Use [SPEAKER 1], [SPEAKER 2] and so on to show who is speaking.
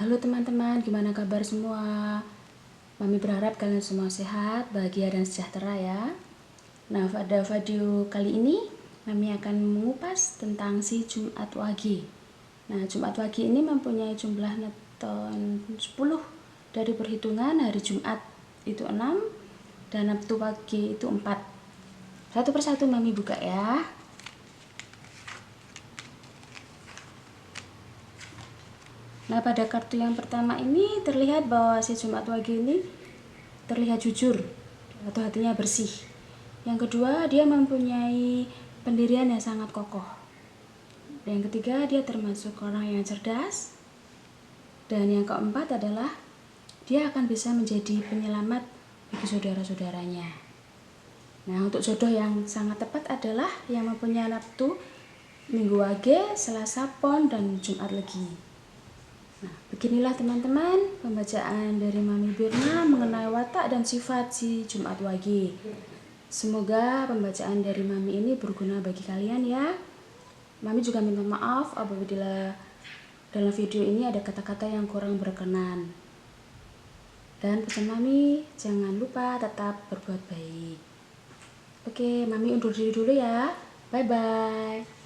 [SPEAKER 1] Halo teman-teman, gimana kabar semua? Mami berharap kalian semua sehat, bahagia dan sejahtera ya. Nah, pada video kali ini Mami akan mengupas tentang si Jumat Wage. Nah, Jumat Wage ini mempunyai jumlah neton 10 dari perhitungan hari Jumat itu 6 dan Sabtu Wage itu 4. Satu persatu Mami buka ya. Nah, pada kartu yang pertama ini terlihat bahwa si Jumat Wage ini terlihat jujur atau hatinya bersih. Yang kedua, dia mempunyai pendirian yang sangat kokoh. Dan yang ketiga, dia termasuk orang yang cerdas. Dan yang keempat adalah dia akan bisa menjadi penyelamat bagi saudara-saudaranya. Nah, untuk jodoh yang sangat tepat adalah yang mempunyai Sabtu, Minggu Wage, Selasa Pon, dan Jumat Legi. Nah, beginilah teman-teman pembacaan dari Mami Birna mengenai watak dan sifat si Jumat Wage. Semoga pembacaan dari Mami ini berguna bagi kalian ya. Mami juga minta maaf apabila dalam video ini ada kata-kata yang kurang berkenan. Dan pesan Mami, jangan lupa tetap berbuat baik. Oke, Mami undur diri dulu ya. Bye-bye.